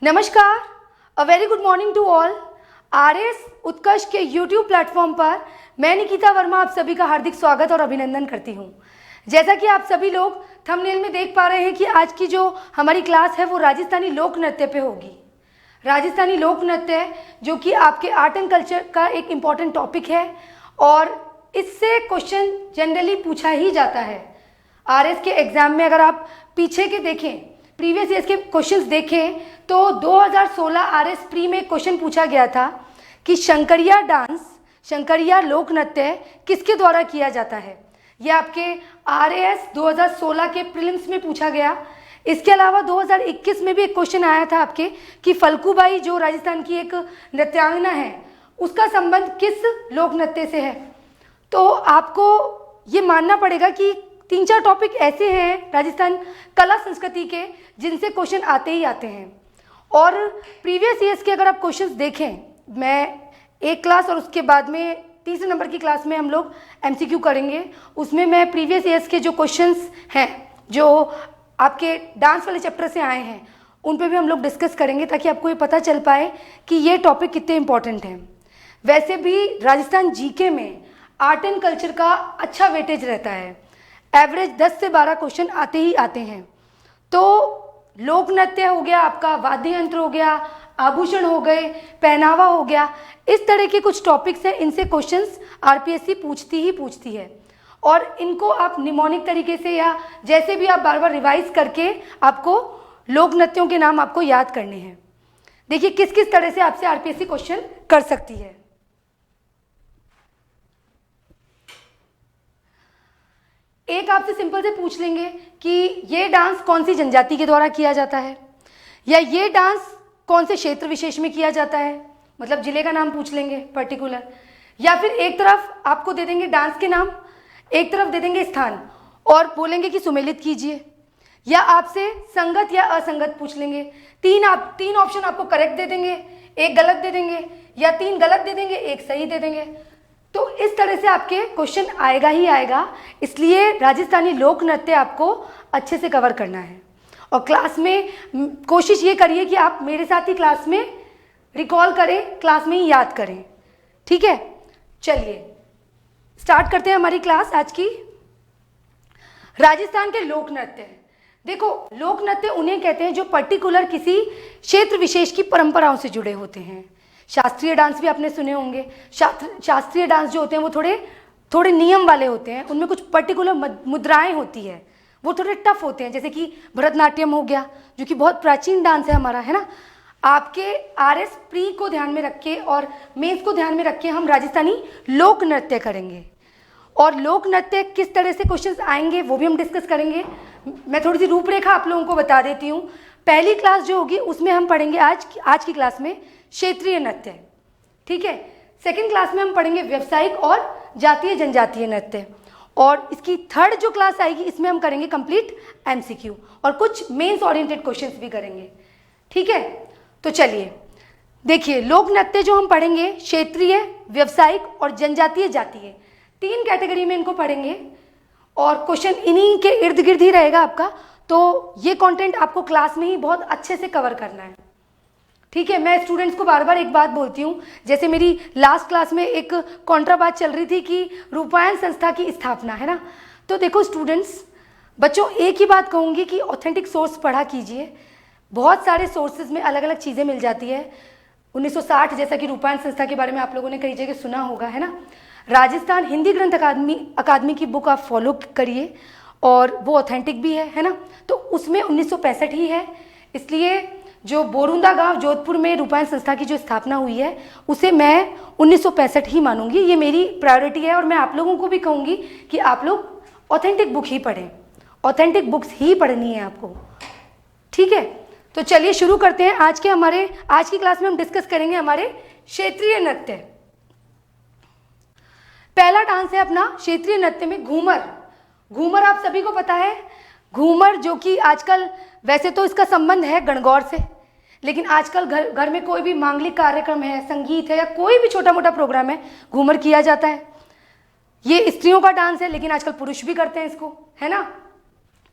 नमस्कार, a very good morning to all. RS Utkarsh के YouTube platform पर मैं निकिता वर्मा आप सभी का हार्दिक स्वागत और अभिनंदन करती हूँ। जैसा कि आप सभी लोग थंबनेल में देख पा रहे हैं कि आज की जो हमारी क्लास है वो राजस्थानी लोक नृत्य पे होगी। राजस्थानी लोक नृत्य जो कि आपके आर्ट एंड कल्चर का एक इम्पॉर्टेंट टॉपिक है और इससे क्वेश्चन जनरली पूछा ही जाता है। आरएस के एग्जाम में अगर आप पीछे के देखें, प्रीवियस ईयर्स के क्वेश्चंस देखें तो 2016 आरएस प्री में क्वेश्चन पूछा गया था कि शंकरिया डांस, शंकरिया लोक नृत्य किसके द्वारा किया जाता है। यह आपके आरएस 2016 के प्रीलिम्स में पूछा गया। इसके अलावा 2021 में भी एक क्वेश्चन आया था आपके कि फल्गुबाई जो राजस्थान की एक नृत्यांगना है उसका संबंध किस लोक नृत्य से है। तो आपको ये मानना पड़ेगा कि 3-4 टॉपिक ऐसे हैं राजस्थान कला संस्कृति के जिनसे क्वेश्चन आते ही आते हैं। और प्रीवियस ईयर्स के अगर आप क्वेश्चंस देखें, मैं एक क्लास और उसके बाद में तीसरे नंबर की क्लास में हम लोग एमसीक्यू करेंगे, उसमें मैं प्रीवियस ईयर्स के जो क्वेश्चंस हैं जो आपके डांस वाले चैप्टर से आए हैं उन पे भी हम लोग डिस्कस करेंगे ताकि आपको ये पता चल पाए कि ये टॉपिक कितने इंपॉर्टेंट हैं। वैसे भी राजस्थान जीके में आर्ट एंड कल्चर का अच्छा वेटेज रहता है, एवरेज 10 से 12 क्वेश्चन आते ही आते हैं। तो लोक नृत्य हो गया, आपका वाद्य यंत्र हो गया, आभूषण हो गए, पहनावा हो गया, इस तरह के कुछ टॉपिक्स हैं, इनसे क्वेश्चंस आरपीएससी पूछती है और इनको आप निमोनिक तरीके से या जैसे भी आप बार बार रिवाइज करके आपको लोक नृत्यों के नाम आपको याद करने हैं। देखिए किस किस तरह से आपसे आरपीएससी क्वेश्चन कर सकती है। एक आपसे सिंपल से पूछ लेंगे कि ये डांस कौन सी जनजाति के द्वारा किया जाता है, या ये डांस कौन से क्षेत्र विशेष में किया जाता है, मतलब जिले का नाम पूछ लेंगे पर्टिकुलर, या फिर एक तरफ आपको दे देंगे डांस के नाम, एक तरफ दे देंगे स्थान और बोलेंगे कि सुमेलित कीजिए, या आपसे संगत या असंगत पूछ लेंगे। तीन ऑप्शन आपको करेक्ट दे देंगे, एक गलत दे देंगे, या 3 गलत दे देंगे, एक सही दे देंगे। तो इस तरह से आपके क्वेश्चन आएगा ही आएगा, इसलिए राजस्थानी लोक नृत्य आपको अच्छे से कवर करना है। और क्लास में कोशिश ये करिए कि आप मेरे साथ ही क्लास में रिकॉल करें, क्लास में ही याद करें, ठीक है। चलिए स्टार्ट करते हैं हमारी क्लास आज की। राजस्थान के लोक नृत्य, देखो लोक नृत्य उन्हें कहते हैं जो पर्टिकुलर किसी क्षेत्र विशेष की परंपराओं से जुड़े होते हैं। शास्त्रीय डांस भी आपने सुने होंगे। शास्त्रीय डांस जो होते हैं वो थोड़े नियम वाले होते हैं, उनमें कुछ पर्टिकुलर मुद्राएं होती है, वो थोड़े टफ होते हैं, जैसे कि भरतनाट्यम हो गया जो कि बहुत प्राचीन डांस है हमारा, है ना। आपके आरएस प्री को ध्यान में रख के और मेंस को ध्यान में रख के हम राजस्थानी लोक नृत्य करेंगे। और लोक नृत्य किस तरह से क्वेश्चंस आएंगे वो भी हम डिस्कस करेंगे। मैं थोड़ी सी रूपरेखा आप लोगों को बता देती हूँ। पहली क्लास जो होगी उसमें हम पढ़ेंगे आज की क्लास में क्षेत्रीय नृत्य, ठीक है। सेकंड क्लास में हम पढ़ेंगे व्यावसायिक और जातीय जनजातीय नृत्य, और इसकी थर्ड जो क्लास आएगी इसमें हम करेंगे कंप्लीट एमसीक्यू और कुछ मेंस ओरिएंटेड क्वेश्चंस भी करेंगे, ठीक है। तो चलिए देखिए, लोक नृत्य जो हम पढ़ेंगे क्षेत्रीय, व्यावसायिक और जनजातीय जातीय, 3 कैटेगरी में इनको पढ़ेंगे और क्वेश्चन इन्हीं के इर्द गिर्द ही रहेगा आपका। तो ये कंटेंट आपको क्लास में ही बहुत अच्छे से कवर करना है, ठीक है। मैं स्टूडेंट्स को बार बार एक बात बोलती हूँ, जैसे मेरी लास्ट क्लास में एक कॉन्ट्रा बात चल रही थी कि रूपायन संस्था की स्थापना, है ना। तो देखो स्टूडेंट्स, बच्चों एक ही बात कहूँगी कि ऑथेंटिक सोर्स पढ़ा कीजिए। बहुत सारे सोर्सेज में अलग अलग चीज़ें मिल जाती है। 1960 जैसा कि रूपायन संस्था के बारे में आप लोगों ने कई जगह सुना होगा, है ना। राजस्थान हिंदी ग्रंथ अकादमी की बुक आप फॉलो करिए और वो ऑथेंटिक भी है ना। तो उसमें 1965 ही है, इसलिए जो बोरुंदा गांव जोधपुर में रूपायन संस्था की जो स्थापना हुई है उसे मैं 1965 ही मानूंगी। ये मेरी प्रायोरिटी है और मैं आप लोगों को भी कहूँगी कि आप लोग ऑथेंटिक बुक ही पढ़ें, ऑथेंटिक बुक्स ही पढ़नी है आपको, ठीक है। तो चलिए शुरू करते हैं। आज की क्लास में हम डिस्कस करेंगे हमारे क्षेत्रीय नृत्य। पहला डांस है अपना क्षेत्रीय नृत्य में घूमर। घूमर आप सभी को पता है, घूमर जो कि आजकल, वैसे तो इसका संबंध है गणगौर से, लेकिन आजकल घर में कोई भी मांगलिक कार्यक्रम है, संगीत है या कोई भी छोटा मोटा प्रोग्राम है, घूमर किया जाता है। ये स्त्रियों का डांस है लेकिन आजकल पुरुष भी करते हैं इसको, है ना।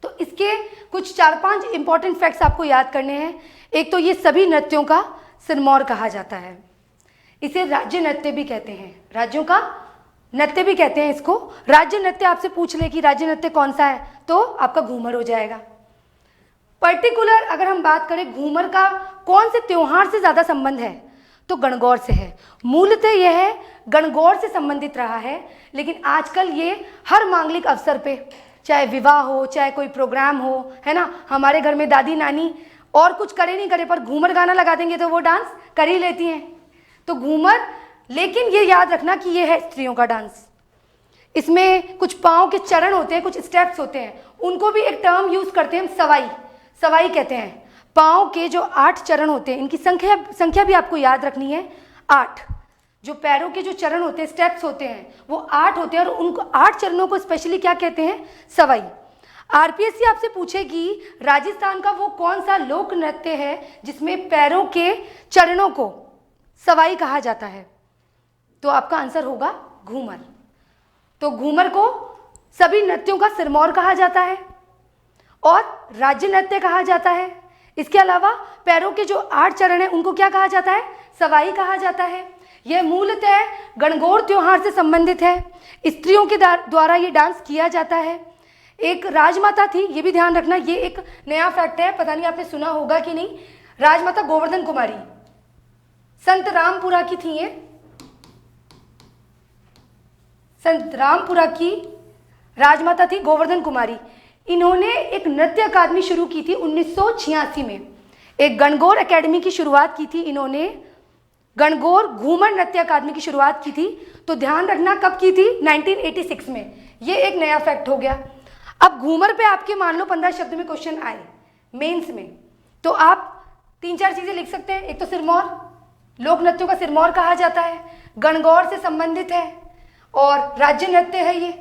तो इसके कुछ 4-5 इंपॉर्टेंट फैक्ट्स आपको याद करने हैं। एक तो ये सभी नृत्यों का सिरमौर कहा जाता है, इसे राज्य नृत्य भी कहते हैं, राज्यों का नृत्य भी कहते हैं इसको। राज्य नृत्य आपसे पूछ ले कि राज्य नृत्य कौन सा है, तो आपका घूमर हो जाएगा। पर्टिकुलर अगर हम बात करें घूमर का कौन से त्योहार से ज़्यादा संबंध है, तो गणगौर से है। मूलतः यह है गणगौर से संबंधित रहा है, लेकिन आजकल ये हर मांगलिक अवसर पे, चाहे विवाह हो, चाहे कोई प्रोग्राम हो, है ना, हमारे घर में दादी नानी और कुछ करे नहीं करे पर घूमर गाना लगा देंगे तो वो डांस कर ही लेती हैं। तो घूमर, लेकिन ये याद रखना कि ये है स्त्रियों का डांस। इसमें कुछ पाँव के चरण होते हैं, कुछ स्टेप्स होते हैं, उनको भी एक टर्म यूज करते हैं हम, सवाई, सवाई कहते हैं। पाँव के जो 8 चरण होते हैं, इनकी संख्या भी आपको याद रखनी है, 8। जो पैरों के जो चरण होते हैं, स्टेप्स होते हैं, वो 8 होते हैं और उनको 8 चरणों को स्पेशली क्या कहते हैं, सवाई। आरपीएससी आपसे पूछेगी राजस्थान का वो कौन सा लोक नृत्य है जिसमें पैरों के चरणों को सवाई कहा जाता है, तो आपका आंसर होगा घूमर। तो घूमर को सभी नृत्यों का सिरमौर कहा जाता है और राज्य नृत्य कहा जाता है। इसके अलावा पैरों के जो 8 चरण हैं उनको क्या कहा जाता है, सवाई कहा जाता है। यह मूलतः गणगौर त्योहार से संबंधित है, स्त्रियों के द्वारा ये डांस किया जाता है। एक राजमाता थी, ये भी ध्यान रखना, ये एक नया फैक्ट है, पता नहीं आपने सुना होगा कि नहीं। राजमाता गोवर्धन कुमारी संत रामपुरा की थी, ये संत रामपुरा की राजमाता थी गोवर्धन कुमारी। इन्होंने एक नृत्य अकादमी शुरू की थी 1986 में, एक गणगौर एकेडमी की शुरुआत की थी इन्होंने, गणगौर घूमर नृत्य अकादमी की शुरुआत की थी। तो ध्यान रखना कब की थी, 1986 में। ये एक नया फैक्ट हो गया। अब घूमर पे आपके मान लो 15 शब्द में क्वेश्चन आए मेंस में, तो आप 3-4 चीजें लिख सकते हैं। एक तो सिरमौर, लोक नृत्यों का सिरमौर कहा जाता है, गणगौर से संबंधित है और राज्य नृत्य है, ये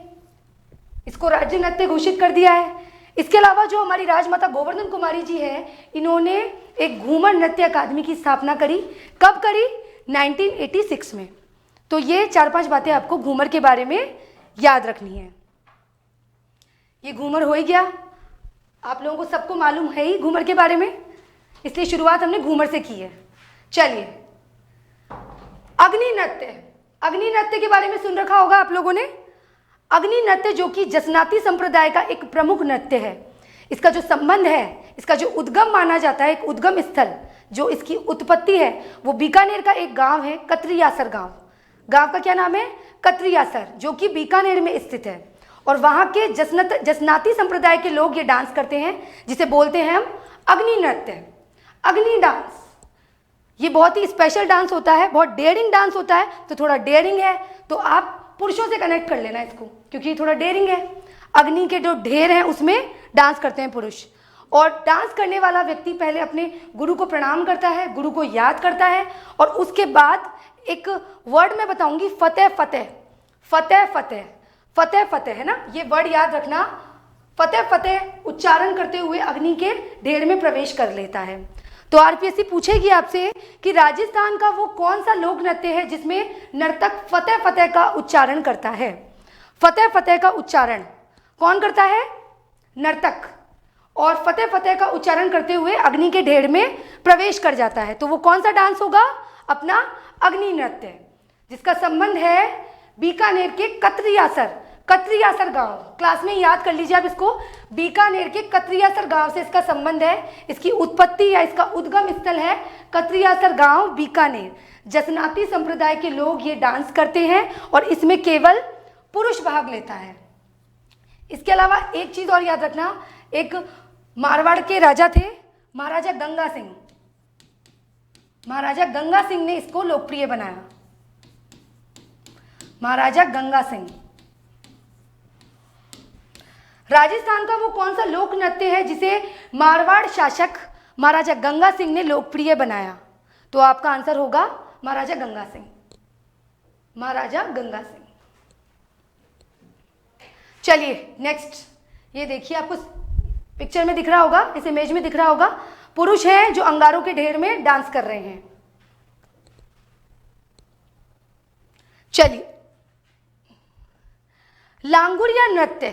इसको राज्य नृत्य घोषित कर दिया है। इसके अलावा जो हमारी राजमाता गोवर्धन कुमारी जी है, इन्होंने एक घूमर नृत्य अकादमी की स्थापना करी। कब करी, 1986 में। तो ये 4-5 बातें आपको घूमर के बारे में याद रखनी है। ये घूमर हो ही गया, आप लोगों को सबको मालूम है ही घूमर के बारे में, इसलिए शुरुआत हमने घूमर से की है। चलिए, अग्नि नृत्य, अग्नि नृत्य के बारे में सुन रखा होगा आप लोगों ने। अग्नि नृत्य जो कि जसनाती संप्रदाय का एक प्रमुख नृत्य है, इसका जो संबंध है, इसका जो उद्गम माना जाता है, एक उद्गम स्थल जो इसकी उत्पत्ति है, वो बीकानेर का एक गांव है, कतरियासर गांव। गांव का क्या नाम है, कतरियासर, जो कि बीकानेर में स्थित है। और वहाँ के जसनाती संप्रदाय के लोग ये डांस करते हैं, जिसे बोलते हैं हम अग्नि नृत्य, अग्नि डांस। ये बहुत ही स्पेशल डांस होता है, बहुत डेयरिंग डांस होता है। तो थोड़ा डेयरिंग है तो आप पुरुषों से कनेक्ट कर लेना इसको, क्योंकि ये थोड़ा डेयरिंग है। अग्नि के जो ढेर हैं उसमें डांस करते हैं पुरुष, और डांस करने वाला व्यक्ति पहले अपने गुरु को प्रणाम करता है, गुरु को याद करता है, और उसके बाद एक वर्ड मैं बताऊंगी, फतेह फतेह, फतेह फतेह, फतेह फतेह, है ना, ये वर्ड याद रखना। फतेह फतेह उच्चारण करते हुए अग्नि के ढेर में प्रवेश कर लेता है। तो आरपीएससी पूछेगी आपसे कि राजस्थान का वो कौन सा लोक नृत्य है जिसमें नर्तक फतेह फतेह का उच्चारण करता है। फतेह फतेह का उच्चारण कौन करता है, नर्तक, और फतेह फतेह का उच्चारण करते हुए अग्नि के ढेर में प्रवेश कर जाता है। तो वो कौन सा डांस होगा, अपना अग्नि नृत्य, जिसका संबंध है बीकानेर के कतरियासर, कतरियासर गांव। क्लास में याद कर लीजिए आप इसको, बीकानेर के कतरियासर गांव से इसका संबंध है। इसकी उत्पत्ति या इसका उद्गम स्थल है कतरियासर गांव, बीकानेर। जसनाती संप्रदाय के लोग ये डांस करते हैं और इसमें केवल पुरुष भाग लेता है। इसके अलावा एक चीज और याद रखना, एक मारवाड़ के राजा थे, महाराजा गंगा सिंह। महाराजा गंगा सिंह ने इसको लोकप्रिय बनाया, महाराजा गंगा सिंह। राजस्थान का वो कौन सा लोक नृत्य है जिसे मारवाड़ शासक महाराजा गंगा सिंह ने लोकप्रिय बनाया। तो आपका आंसर होगा महाराजा गंगा सिंह, महाराजा गंगा सिंह। चलिए नेक्स्ट, ये देखिए आपको पिक्चर में दिख रहा होगा, इस इमेज में दिख रहा होगा, पुरुष हैं जो अंगारों के ढेर में डांस कर रहे हैं। चलिए, लांगुड़िया नृत्य,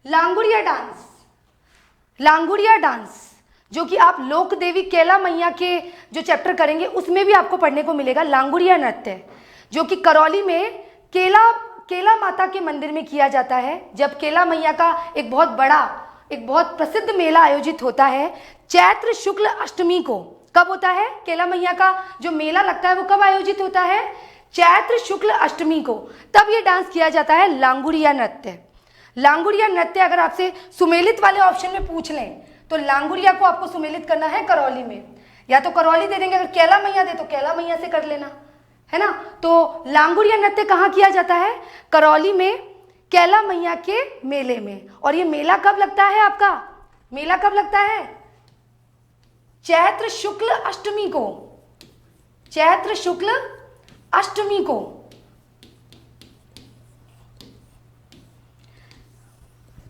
लांगुड़िया डांस, लांगुड़िया डांस, जो कि आप लोक देवी केला मैया के जो चैप्टर करेंगे उसमें भी आपको पढ़ने को मिलेगा। लांगुड़िया नृत्य जो कि करौली में केला माता के मंदिर में किया जाता है, जब केला मैया का एक बहुत प्रसिद्ध मेला आयोजित होता है चैत्र शुक्ल अष्टमी को। कब होता है? केला मैया का जो मेला लगता है वो कब आयोजित होता है? चैत्र शुक्ल अष्टमी को। तब ये डांस किया जाता है लांगुड़िया नृत्य। लांगुड़िया नृत्य अगर आपसे सुमेलित वाले ऑप्शन में पूछ लें तो लांगुड़िया को आपको सुमेलित करना है करौली में, या तो करौली दे देंगे, अगर केला मैया दे तो केला मैया से कर लेना, है ना। तो लांगुड़िया नृत्य कहाँ किया जाता है? करौली में केला मैया के मेले में। और ये मेला कब लगता है? आपका मेला कब लगता है? चैत्र शुक्ल अष्टमी को। चैत्र शुक्ल अष्टमी को।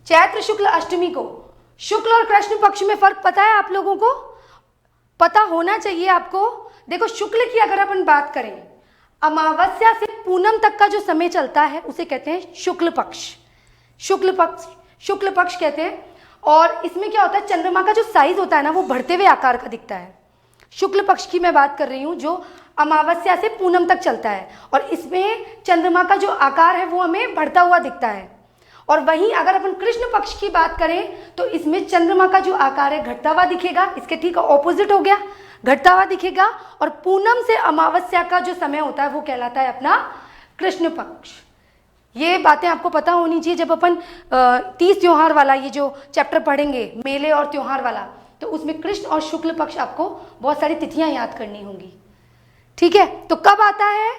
चैत्र शुक्ल अष्टमी को। शुक्ल और कृष्ण पक्ष में फर्क पता है आप लोगों को? पता होना चाहिए आपको। देखो, शुक्ल की अगर अपन बात करें, अमावस्या से पूनम तक का जो समय चलता है उसे कहते हैं शुक्ल पक्ष। शुक्ल पक्ष कहते हैं। और इसमें क्या होता है, चंद्रमा का जो साइज होता है ना वो बढ़ते हुए आकार का दिखता है। शुक्ल पक्ष की मैं बात कर रही हूँ, जो अमावस्या से पूनम तक चलता है, और इसमें चंद्रमा का जो आकार है वो हमें बढ़ता हुआ दिखता है। और वहीं अगर अपन कृष्ण पक्ष की बात करें तो इसमें चंद्रमा का जो आकार है घटता हुआ दिखेगा। इसके ठीक ऑपोजिट हो गया, घटता हुआ दिखेगा। और पूनम से अमावस्या का जो समय होता है वो कहलाता है अपना कृष्ण पक्ष। ये बातें आपको पता होनी चाहिए। जब अपन 30 त्योहार वाला ये जो चैप्टर पढ़ेंगे, मेले और त्योहार वाला, तो उसमें कृष्ण और शुक्ल पक्ष आपको बहुत सारी तिथियां याद करनी होंगी। ठीक है, तो कब आता है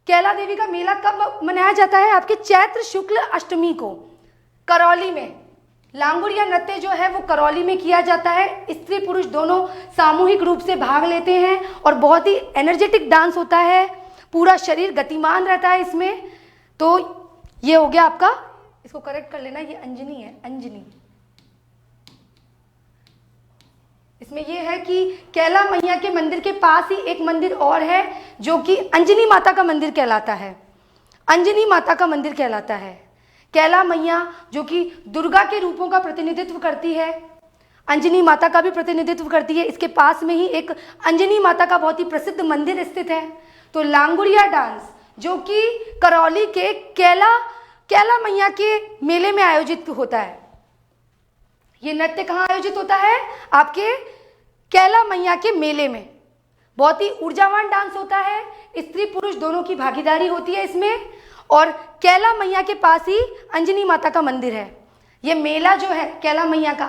कैला देवी का मेला? कब मनाया जाता है? आपके चैत्र शुक्ल अष्टमी को करौली में। लांगुड़िया नृत्य जो है वो करौली में किया जाता है। स्त्री पुरुष दोनों सामूहिक रूप से भाग लेते हैं और बहुत ही एनर्जेटिक डांस होता है, पूरा शरीर गतिमान रहता है इसमें। तो ये हो गया आपका, इसको करेक्ट कर लेना, ये अंजनी है, अंजनी। इसमें यह है कि कैला मैया के मंदिर के पास ही एक मंदिर और है जो कि अंजनी माता का मंदिर कहलाता है। अंजनी माता का मंदिर कहलाता है। कैला मैया जो कि दुर्गा के रूपों का प्रतिनिधित्व करती है, अंजनी माता का भी प्रतिनिधित्व करती है। इसके पास में ही एक अंजनी माता का बहुत ही प्रसिद्ध मंदिर स्थित है। तो लांगुड़िया डांस जो कि करौली के कैला मैया के मेले में आयोजित होता है। ये नृत्य कहाँ आयोजित होता है? आपके कैला मैया के मेले में। बहुत ही ऊर्जावान डांस होता है, स्त्री पुरुष दोनों की भागीदारी होती है इसमें। और कैला मैया के पास ही अंजनी माता का मंदिर है। ये मेला जो है कैला मैया का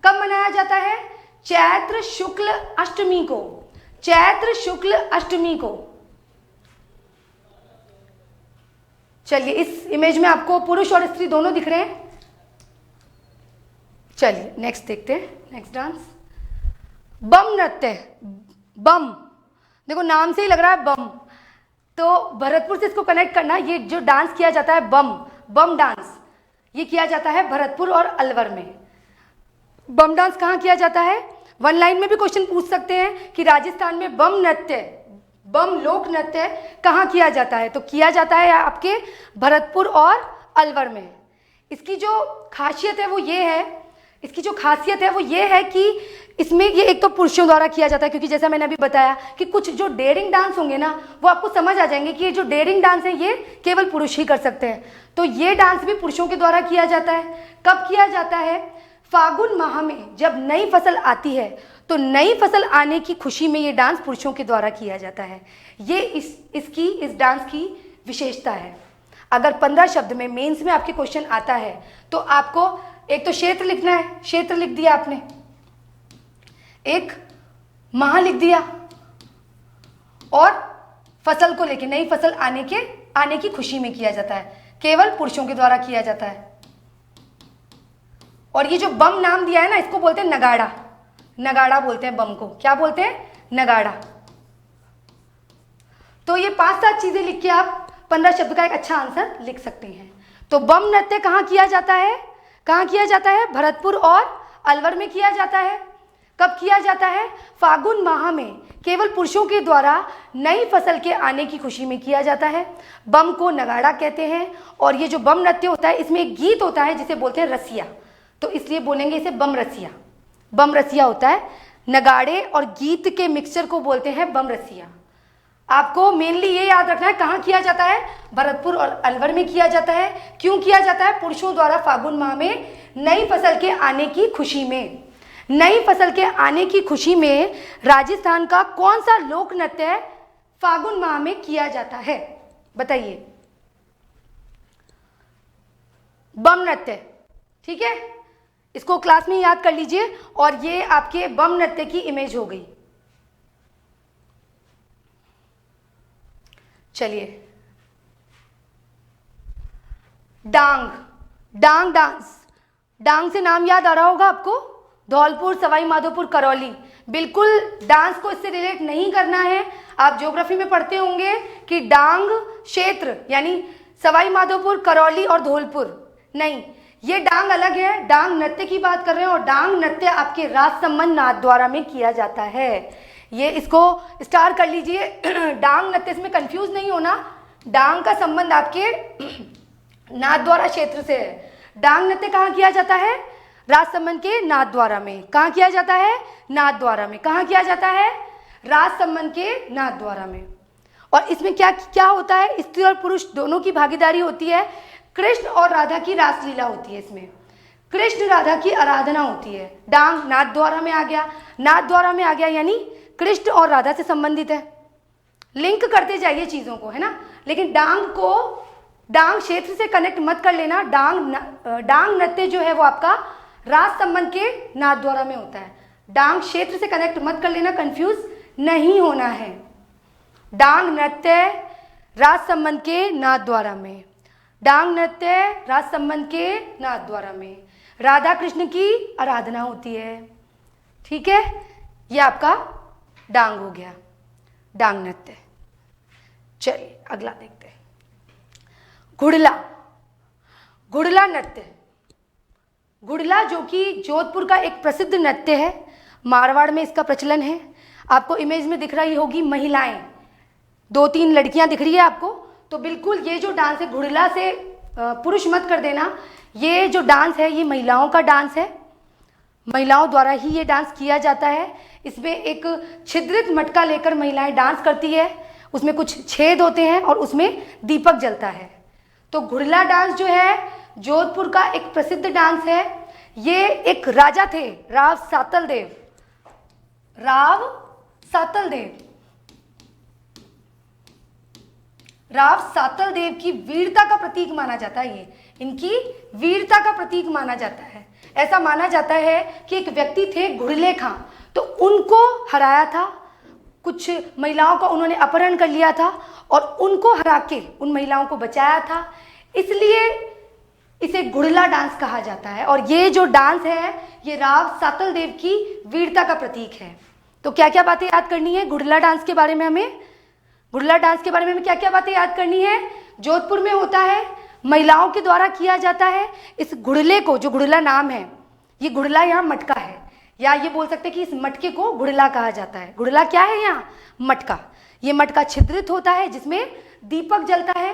कब मनाया जाता है? चैत्र शुक्ल अष्टमी को। चैत्र शुक्ल अष्टमी को। चलिए, इस इमेज में आपको पुरुष और स्त्री दोनों दिख रहे हैं। चलिए नेक्स्ट देखते हैं, नेक्स्ट डांस बम नृत्य। बम, देखो नाम से ही लग रहा है बम, तो भरतपुर से इसको कनेक्ट करना। ये जो डांस किया जाता है बम डांस, ये किया जाता है भरतपुर और अलवर में। बम डांस कहाँ किया जाता है? वन लाइन में भी क्वेश्चन पूछ सकते हैं कि राजस्थान में बम लोक नृत्य कहाँ किया जाता है? तो किया जाता है आपके भरतपुर और अलवर में। इसकी जो खासियत है वो ये है कि इसमें ये एक तो पुरुषों द्वारा किया जाता है, क्योंकि जैसा मैंने अभी बताया कि कुछ जो डेयरिंग डांस होंगे ना वो आपको समझ आ जाएंगे कि ये जो डेयरिंग डांस है ये केवल पुरुष ही कर सकते हैं। तो ये डांस भी पुरुषों के द्वारा किया जाता है। कब किया जाता है? फागुन माह में जब नई फसल आती है तो नई फसल आने की खुशी में ये डांस पुरुषों के द्वारा किया जाता है। ये इस डांस की विशेषता है। अगर 15 शब्द में मेंस में आपके क्वेश्चन आता है तो आपको एक तो क्षेत्र लिखना है, क्षेत्र लिख दिया आपने, एक माह लिख दिया, और फसल को लेके नई फसल आने की खुशी में किया जाता है, केवल पुरुषों के द्वारा किया जाता है। और ये जो बम नाम दिया है ना, इसको बोलते हैं नगाड़ा। नगाड़ा बोलते हैं बम को। क्या बोलते हैं? नगाड़ा। तो ये 5-7 चीजें लिख के आप 15 शब्द का एक अच्छा आंसर लिख सकते हैं। तो बम नृत्य कहाँ किया जाता है? कहाँ किया जाता है? भरतपुर और अलवर में किया जाता है। कब किया जाता है? फागुन माह में केवल पुरुषों के द्वारा नई फसल के आने की खुशी में किया जाता है। बम को नगाड़ा कहते हैं। और ये जो बम नृत्य होता है इसमें एक गीत होता है जिसे बोलते हैं रसिया, तो इसलिए बोलेंगे इसे बम रसिया। बम रसिया होता है। नगाड़े और गीत के मिक्सचर को बोलते हैं बम रसिया। आपको मेनली ये याद रखना है कहाँ किया जाता है, भरतपुर और अलवर में किया जाता है। क्यों किया जाता है? पुरुषों द्वारा फागुन माह में नई फसल के आने की खुशी में, नई फसल के आने की खुशी में राजस्थान का कौन सा लोक नृत्य फागुन माह में किया जाता है? बताइए। बम नृत्य, ठीक है, इसको क्लास में याद कर लीजिए। और ये आपके बम नृत्य की इमेज हो गई। चलिए, डांग, डांग डांस, डांग से नाम याद आ रहा होगा आपको, धौलपुर, सवाई माधोपुर, करौली। बिल्कुल डांस को इससे रिलेट नहीं करना है। आप ज्योग्राफी में पढ़ते होंगे कि डांग क्षेत्र यानी सवाई माधोपुर, करौली और धौलपुर, नहीं, ये डांग अलग है। डांग नृत्य की बात कर रहे हैं और डांग नृत्य आपके राजसमंद नाथद्वारा में किया जाता है। ये इसको स्टार कर लीजिए। डांग नृत्य में कंफ्यूज नहीं होना, डांग का संबंध आपके नाथद्वारा क्षेत्र से है। डांग नृत्य कहाँ किया जाता है? राजसमंद के नाथद्वारा में। कहाँ किया जाता है? नाथद्वारा में। कहाँ किया जाता है? राजसमंद के नाथद्वारा में। और इसमें क्या क्या होता है? स्त्री और पुरुष दोनों की भागीदारी होती है। कृष्ण और राधा की रासलीला होती है। इसमें कृष्ण राधा की आराधना होती है। डांग नाथद्वारा में आ गया, नाथद्वारा में आ गया यानी कृष्ण और राधा से संबंधित है। लिंक करते जाइए चीजों को, है ना। लेकिन डांग को डांग क्षेत्र से कनेक्ट मत कर लेना। डांग नृत्य जो है वो आपका राज संबंध के नाथद्वारा में होता है। डांग क्षेत्र से कनेक्ट मत कर लेना, कंफ्यूज नहीं होना है। डांग नृत्य राज संबंध के नाथद्वारा में, डांग नृत्य राज संबंध के नाथद्वारा में राधा कृष्ण की आराधना होती है। ठीक है, ये आपका डांग हो गया, डांग नृत्य। चलिए अगला देखते हैं, घुड़ला। घुड़ला नृत्य, घुड़ला जो कि जोधपुर का एक प्रसिद्ध नृत्य है, मारवाड़ में इसका प्रचलन है। आपको इमेज में दिख रही होगी महिलाएं, 2-3 लड़कियां दिख रही है आपको। तो बिल्कुल ये जो डांस है घुड़ला से पुरुष मत कर देना, ये जो डांस है ये महिलाओं का डांस है, महिलाओं द्वारा ही ये डांस किया जाता है। इसमें एक छिद्रित मटका लेकर महिलाएं डांस करती है, उसमें कुछ छेद होते हैं और उसमें दीपक जलता है। तो घुड़ला डांस जो है जोधपुर का एक प्रसिद्ध डांस है। ये एक राजा थे, राव सातल देव, राव सातल देव, राव सातल देव की वीरता का प्रतीक माना जाता है। ये इनकी वीरता का प्रतीक माना जाता है। ऐसा माना जाता है कि एक व्यक्ति थे घुड़ले खां, तो उनको हराया था, कुछ महिलाओं का उन्होंने अपहरण कर लिया था और उनको हरा के उन महिलाओं को बचाया था, इसलिए इसे घुड़ला डांस कहा जाता है। और ये जो डांस है ये राव सातल देव की वीरता का प्रतीक है। तो क्या क्या बातें याद करनी है घुड़ला डांस के बारे में हमें? घुड़ला डांस के बारे में हमें क्या क्या बातें याद करनी है? जोधपुर में होता है, महिलाओं के द्वारा किया जाता है। इस घुड़ले को, जो घुड़ला नाम है, ये घुड़ला यहाँ मटका है, या ये बोल सकते हैं कि इस मटके को घुड़ला कहा जाता है। घुड़ला क्या है यहाँ? मटका। ये मटका छिद्रित होता है जिसमें दीपक जलता है।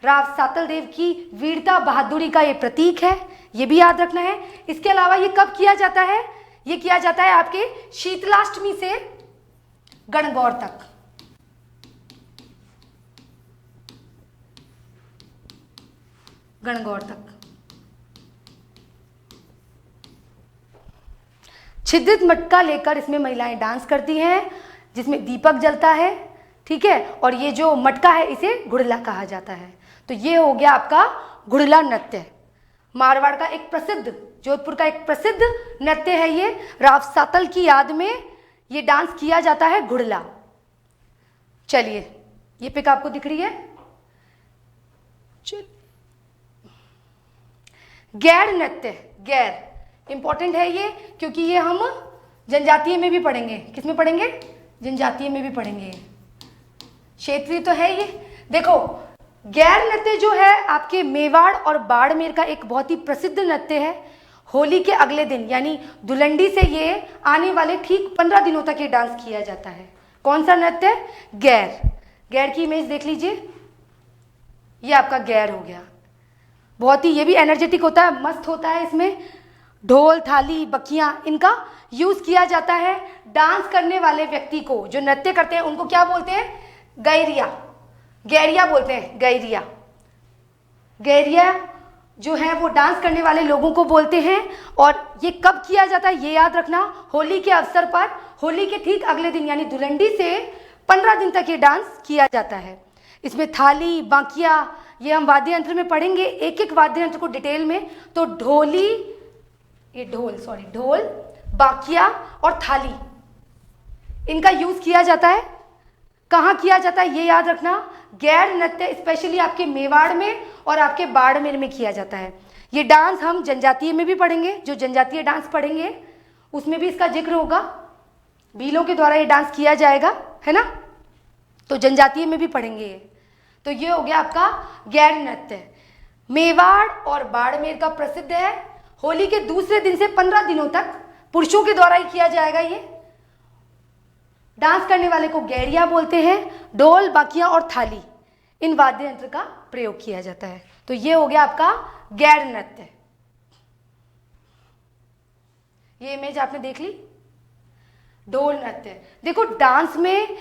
राव सातल देव की वीरता बहादुरी का ये प्रतीक है, ये भी याद रखना है। इसके अलावा ये कब किया जाता है? ये किया जाता है आपके शीतलाष्टमी से गणगौर तक। गणगौर तक छिद्रित मटका लेकर इसमें महिलाएं डांस करती हैं जिसमें दीपक जलता है। ठीक है, और ये जो मटका है इसे घुड़ला कहा जाता है। तो ये हो गया आपका घुड़ला नृत्य, मारवाड़ का एक प्रसिद्ध, जोधपुर का एक प्रसिद्ध नृत्य है। ये राव सातल की याद में ये डांस किया जाता है, घुड़ला। चलिए, ये पिक आपको दिख रही है। गैर नृत्य, गैर इंपॉर्टेंट है ये, क्योंकि ये हम जनजातीय में भी पढ़ेंगे। किसमें पढ़ेंगे? जनजातीय में भी पढ़ेंगे। क्षेत्रीय तो है ये। देखो, गैर नृत्य जो है आपके मेवाड़ और बाड़मेर का एक बहुत ही प्रसिद्ध नृत्य है। होली के अगले दिन यानी धुलंडी से ये आने वाले ठीक 15 दिनों तक ये डांस किया जाता है। कौन सा नृत्य? गैर। गैर की इमेज देख लीजिए, ये आपका गैर हो गया। बहुत ही ये भी एनर्जेटिक होता है, मस्त होता है। इसमें ढोल, थाली, बकियां, इनका यूज किया जाता है डांस करने वाले व्यक्ति को, जो नृत्य करते हैं उनको क्या बोलते हैं? गैरिया। गैरिया बोलते हैं, गैरिया। गैरिया जो है वो डांस करने वाले लोगों को बोलते हैं। और ये कब किया जाता है ये याद रखना, होली के अवसर पर, होली के ठीक अगले दिन यानी धुलंडी से 15 दिन तक ये डांस किया जाता है। इसमें थाली, बांकिया, ये हम वाद्य यंत्र में पढ़ेंगे एक एक वाद्य यंत्र को डिटेल में। तो ढोली, ये ढोल, बांकिया और थाली, इनका यूज किया जाता है। कहाँ किया जाता है ये याद रखना, गैर नृत्य स्पेशली आपके मेवाड़ में और आपके बाड़मेर में किया जाता है। ये डांस हम जनजातीय में भी पढ़ेंगे, जो जनजातीय डांस पढ़ेंगे उसमें भी इसका जिक्र होगा। भीलों के द्वारा ये डांस किया जाएगा, है ना, तो जनजातीय में भी पढ़ेंगे ये। तो ये हो गया आपका गैर नृत्य। मेवाड़ और बाड़मेर का प्रसिद्ध है। होली के दूसरे दिन से 15 दिनों तक पुरुषों के द्वारा ही किया जाएगा ये। डांस करने वाले को गैरिया बोलते हैं। ढोल, बाकिया और थाली, इन वाद्य यंत्र का प्रयोग किया जाता है। तो ये हो गया आपका गैर नृत्य। ये इमेज आपने देख ली, ढोल नृत्य। देखो डांस में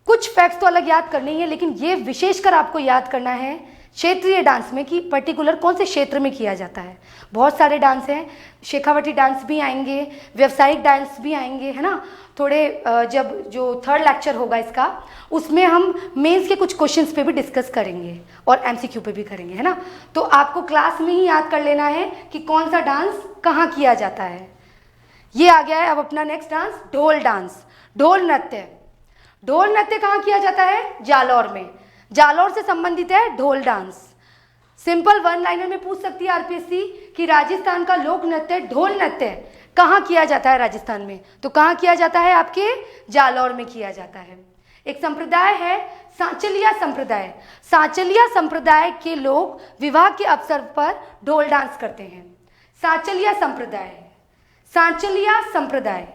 कुछ फैक्ट्स तो अलग याद करने ही है, लेकिन ये विशेषकर आपको याद करना है क्षेत्रीय डांस में कि पर्टिकुलर कौन से क्षेत्र में किया जाता है। बहुत सारे डांस हैं, शेखावटी डांस भी आएंगे, व्यावसायिक डांस भी आएंगे, है ना। थोड़े जब जो 3rd लेक्चर होगा इसका, उसमें हम मेंस के कुछ क्वेश्चंस पे भी डिस्कस करेंगे और एमसीक्यू पे भी करेंगे, है ना। तो आपको क्लास में ही याद कर लेना है कि कौन सा डांस कहाँ किया जाता है। ये आ गया है अब अपना नेक्स्ट डांस, ढोल डांस, ढोल नृत्य। ढोल नृत्य कहाँ किया जाता है? जालौर में। जालौर से संबंधित है ढोल डांस। सिंपल 1 लाइनर में पूछ सकती है आरपीएससी कि राजस्थान का लोक नृत्य ढोल नृत्य कहाँ किया जाता है राजस्थान में? तो कहाँ किया जाता है? आपके जालौर में किया जाता है। एक संप्रदाय है सांचलिया संप्रदाय। सांचलिया संप्रदाय के लोग विवाह के अवसर पर ढोल डांस करते हैं। सांचलिया संप्रदाय, सांचलिया संप्रदाय,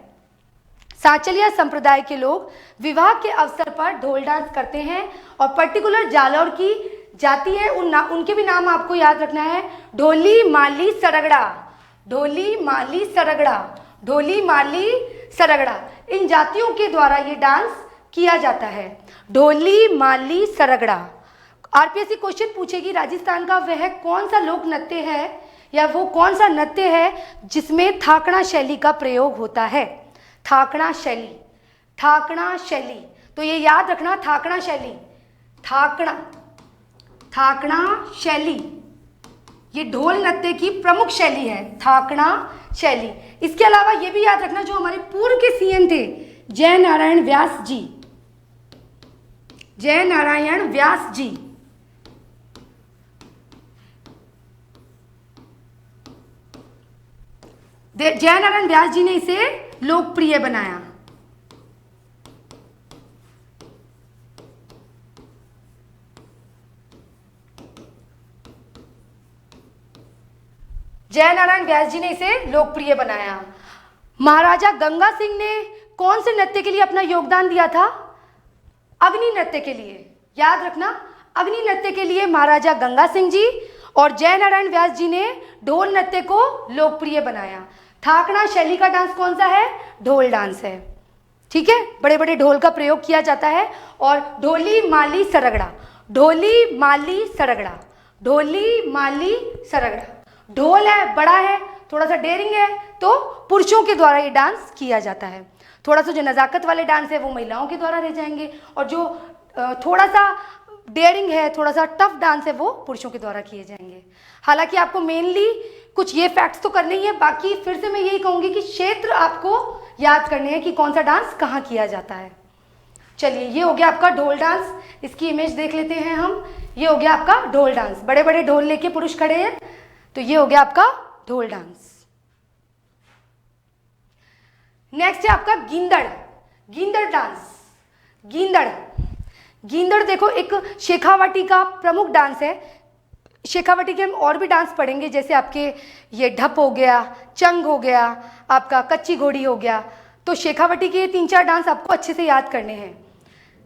सांचलिया संप्रदाय के लोग विवाह के अवसर पर ढोल डांस करते हैं। और पर्टिकुलर जालौर की जाति है, उनके भी नाम आपको याद रखना है। ढोली, माली, सरगड़ा, ढोली, माली, सरगड़ा, ढोली, माली, सरगड़ा, इन जातियों के द्वारा ये डांस किया जाता है। ढोली, माली, सरगड़ा। आरपीएससी क्वेश्चन पूछेगी राजस्थान का वह कौन सा लोक नृत्य है या वो कौन सा नृत्य है जिसमें थाकड़ा शैली का प्रयोग होता है? थाकड़ा शैली, थाकड़ा शैली। तो ये याद रखना, थाकड़ा शैली, थाकड़ा, थाकड़ा शैली, ये ढोल नृत्य की प्रमुख शैली है, थाकड़ा शैली। इसके अलावा ये भी याद रखना, जो हमारे पूर्व के सीएम थे जय नारायण व्यास जी, जय नारायण व्यास जी, जय नारायण व्यास जी ने इसे लोकप्रिय बनाया। जय नारायण व्यास जी ने इसे लोकप्रिय बनाया। महाराजा गंगा सिंह ने कौन से नृत्य के लिए अपना योगदान दिया था? अग्नि नृत्य के लिए। याद रखना, अग्नि नृत्य के लिए महाराजा गंगा सिंह जी और जय नारायण व्यास जी ने ढोल नृत्य को लोकप्रिय बनाया। थाकड़ा शैली का डांस कौन सा है? ढोल डांस है। ठीक है, बड़े बड़े ढोल का प्रयोग किया जाता है। और ढोली, माली, सरगड़ा, ढोली, माली, सरगड़ा, ढोली, माली, सरगड़ा। ढोल है, बड़ा है, थोड़ा सा डेयरिंग है, तो पुरुषों के द्वारा ये डांस किया जाता है। थोड़ा सा जो नज़ाकत वाले डांस है वो महिलाओं के द्वारा रह जाएंगे, और जो थोड़ा सा डेयरिंग है, थोड़ा सा टफ डांस है, वो पुरुषों के द्वारा किए जाएंगे। हालांकि आपको मेनली कुछ ये फैक्ट्स तो करने ही है, बाकी फिर से मैं यही कहूँगी कि क्षेत्र आपको याद करने हैं कि कौन सा डांस कहाँ किया जाता है। चलिए, ये हो गया आपका ढोल डांस। इसकी इमेज देख लेते हैं हम। ये हो गया आपका ढोल डांस, बड़े बड़े ढोल लेके पुरुष खड़े हैं, तो ये हो गया आपका ढोल डांस। नेक्स्ट है आपका गींदड़, गींदड़ डांस। गींदड़, गींदड़ देखो एक शेखावाटी का प्रमुख डांस है। शेखावाटी के हम और भी डांस पढ़ेंगे, जैसे आपके ये ढप हो गया, चंग हो गया, आपका कच्ची घोड़ी हो गया। तो शेखावाटी के 3-4 डांस आपको अच्छे से याद करने हैं।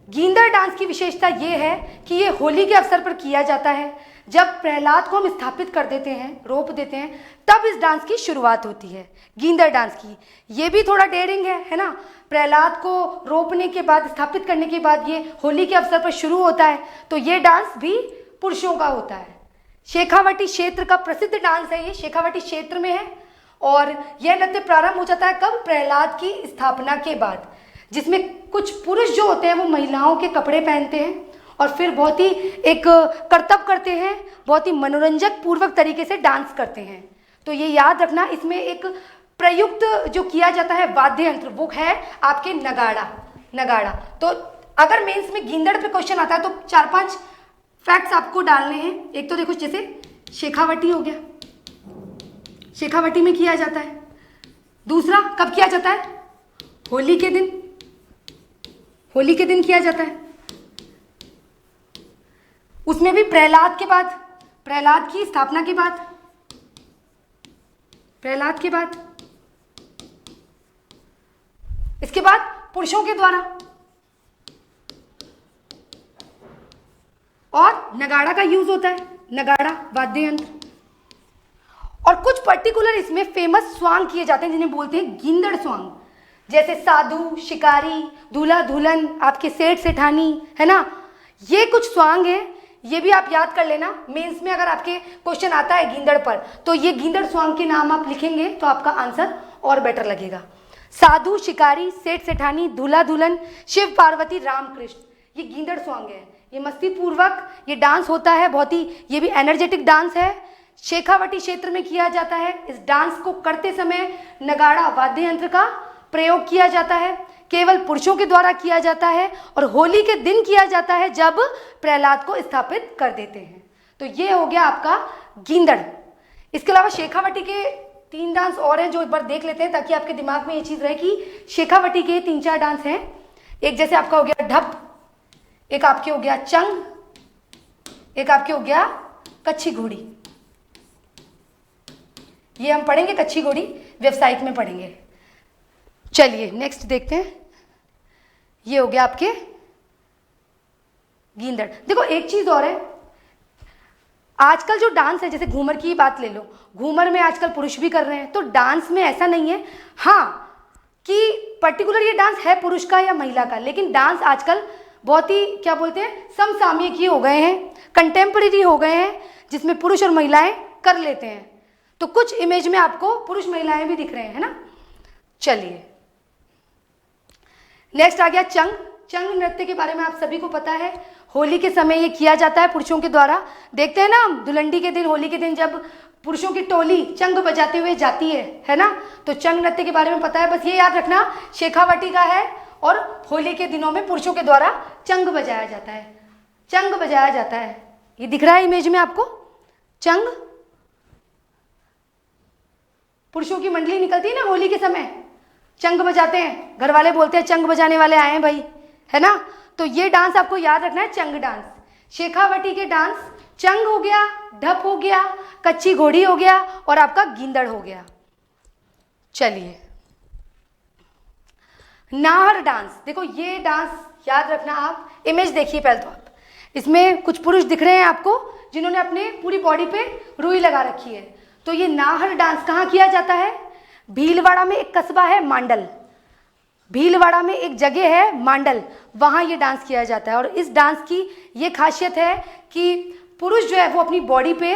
गींदड़ डांस की विशेषता ये है कि ये होली के अवसर पर किया जाता है। जब प्रहलाद को हम स्थापित कर देते हैं, रोप देते हैं, तब इस डांस की शुरुआत होती है, गींदड़ डांस की। ये भी थोड़ा डेयरिंग है ना। प्रहलाद को रोपने के बाद, स्थापित करने के बाद ये होली के अवसर पर शुरू होता है, तो ये डांस भी पुरुषों का होता है। शेखावटी क्षेत्र का प्रसिद्ध डांस है ये, शेखावटी क्षेत्र में है। और यह नृत्य प्रारंभ हो जाता है कब? प्रहलाद की स्थापना के बाद, जिसमें कुछ पुरुष जो होते हैं वो महिलाओं के कपड़े पहनते हैं और फिर बहुत ही एक करतब करते हैं, बहुत ही मनोरंजक पूर्वक तरीके से डांस करते हैं। तो ये याद रखना, इसमें एक प्रयुक्त जो किया जाता है वाद्य यंत्र वो है आपके नगाड़ा। तो अगर मेंस में गींदड़ पे क्वेश्चन आता है तो 4-5 फैक्ट्स आपको डालने हैं। एक तो देखो, जैसे शेखावटी हो गया, शेखावटी में किया जाता है। दूसरा कब किया जाता है? होली के दिन, होली के दिन किया जाता है। उसमें भी प्रहलाद के बाद, प्रहलाद की स्थापना के बाद, प्रहलाद के बाद, इसके बाद पुरुषों के द्वारा। और नगाड़ा का यूज होता है, नगाड़ा वाद्य यंत्र। और कुछ पर्टिकुलर इसमें फेमस स्वांग किए जाते हैं जिन्हें बोलते हैं गींदड़ स्वांग, जैसे साधु, शिकारी, दूल्हा दुल्हन, आपके सेठ सेठानी, है ना। ये कुछ स्वांग है, ये भी आप याद कर लेना। मेंस में अगर आपके क्वेश्चन आता है गींदड़ पर, तो ये गींदड़ स्वांग के नाम आप लिखेंगे तो आपका आंसर और बेटर लगेगा। साधु, शिकारी, सेठ सेठानी, दूल्हा दुल्हन, शिव पार्वती, राम कृष्ण, ये गींदड़ स्वांग है। ये मस्ती पूर्वक ये डांस होता है, बहुत ही ये भी एनर्जेटिक डांस है। शेखावटी क्षेत्र में किया जाता है। इस डांस को करते समय नगाड़ा वाद्य यंत्र का प्रयोग किया जाता है, केवल पुरुषों के द्वारा किया जाता है और होली के दिन किया जाता है जब प्रहलाद को स्थापित कर देते हैं। तो ये हो गया आपका गींदड़। इसके अलावा शेखावटी के 3 डांस और हैं जो एक बार देख लेते हैं ताकि आपके दिमाग में ये चीज़ रहे कि शेखावटी के 3-4 डांस हैं। एक जैसे आपका हो गया ढप, एक आपके हो गया चंग, एक आपके हो गया कच्छी घोड़ी। ये हम पढ़ेंगे, कच्छी घोड़ी वेबसाइट में पढ़ेंगे। चलिए नेक्स्ट देखते हैं। ये हो गया आपके गींदड़। देखो एक चीज और है, आजकल जो डांस है, जैसे घूमर की बात ले लो, घूमर में आजकल पुरुष भी कर रहे हैं। तो डांस में ऐसा नहीं है हाँ कि पर्टिकुलर ये डांस है पुरुष का या महिला का, लेकिन डांस आजकल बहुत ही क्या बोलते हैं समसामयिक ही हो गए हैं, कंटेम्परेरी हो गए हैं, जिसमें पुरुष और महिलाएं कर लेते हैं। तो कुछ इमेज में आपको पुरुष महिलाएं भी दिख रहे हैं, है ना। चलिए नेक्स्ट आ गया चंग। चंग नृत्य के बारे में आप सभी को पता है, होली के समय ये किया जाता है पुरुषों के द्वारा। देखते हैं ना हम दुलंडी के दिन, होली के दिन जब पुरुषों की टोली चंग बजाते हुए जाती है ना। तो चंग नृत्य के बारे में पता है, बस ये याद रखना शेखावटी का है और होली के दिनों में पुरुषों के द्वारा चंग बजाया जाता है, चंग बजाया जाता है। ये दिख रहा है इमेज में आपको, चंग। पुरुषों की मंडली निकलती है ना होली के समय, चंग बजाते हैं, घर वाले बोलते हैं चंग बजाने वाले आए हैं भाई, है ना। तो ये डांस आपको याद रखना है, चंग डांस। शेखावटी के डांस चंग हो गया, ढप हो गया, कच्ची घोड़ी हो गया और आपका गींदड़ हो गया। चलिए नाहर डांस। देखो ये डांस याद रखना आप, इमेज देखिए पहले तो आप, इसमें कुछ पुरुष दिख रहे हैं आपको जिन्होंने अपने पूरी बॉडी पे रुई लगा रखी है। तो ये नाहर डांस कहाँ किया जाता है? भीलवाड़ा में एक कस्बा है मांडल, भीलवाड़ा में एक जगह है मांडल, वहाँ ये डांस किया जाता है। और इस डांस की ये खासियत है कि पुरुष जो है वो अपनी बॉडी पे